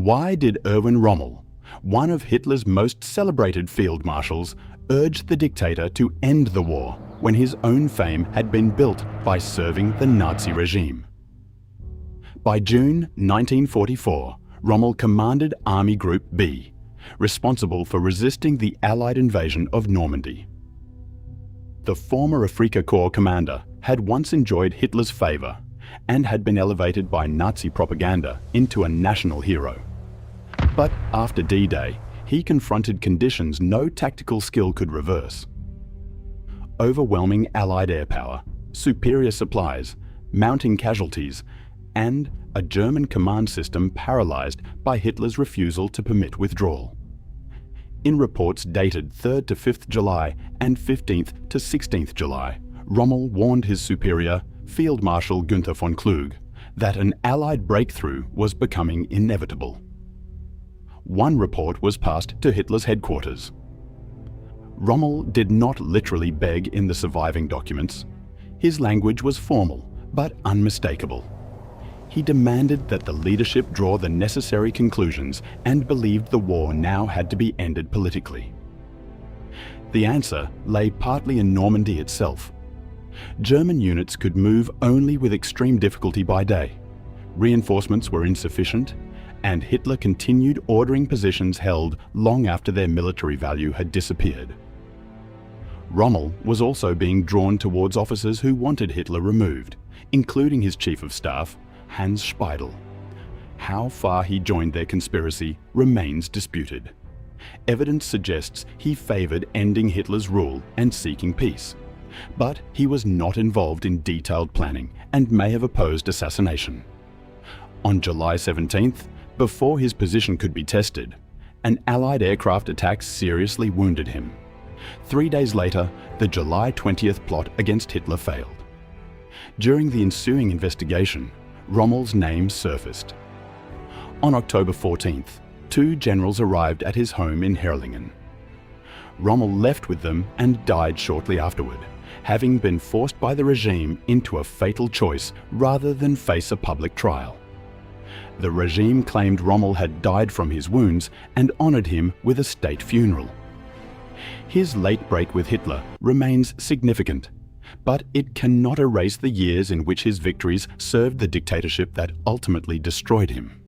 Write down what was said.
Why did Erwin Rommel, one of Hitler's most celebrated field marshals, urge the dictator to end the war when his own fame had been built by serving the Nazi regime? By June 1944, Rommel commanded Army Group B, responsible for resisting the Allied invasion of Normandy. The former Afrika Korps commander had once enjoyed Hitler's favor and had been elevated by Nazi propaganda into a national hero. But after D-Day, he confronted conditions no tactical skill could reverse. Overwhelming Allied air power, superior supplies, mounting casualties, and a German command system paralysed by Hitler's refusal to permit withdrawal. In reports dated 3rd to 5th July and 15th to 16th July, Rommel warned his superior, Field Marshal Günther von Kluge, that an Allied breakthrough was becoming inevitable. One report was passed to Hitler's headquarters. Rommel did not literally beg in the surviving documents. His language was formal, but unmistakable. He demanded that the leadership draw the necessary conclusions and believed the war now had to be ended politically. The answer lay partly in Normandy itself. German units could move only with extreme difficulty by day. Reinforcements were insufficient, and Hitler continued ordering positions held long after their military value had disappeared. Rommel was also being drawn towards officers who wanted Hitler removed, including his chief of staff, Hans Speidel. How far he joined their conspiracy remains disputed. Evidence suggests he favored ending Hitler's rule and seeking peace, but he was not involved in detailed planning and may have opposed assassination. On July 17th, before his position could be tested, an Allied aircraft attack seriously wounded him. 3 days later, the July 20th plot against Hitler failed. During the ensuing investigation, Rommel's name surfaced. On October 14th, 2 generals arrived at his home in Herrlingen. Rommel left with them and died shortly afterward, having been forced by the regime into a fatal choice rather than face a public trial. The regime claimed Rommel had died from his wounds and honored him with a state funeral. His late break with Hitler remains significant, but it cannot erase the years in which his victories served the dictatorship that ultimately destroyed him.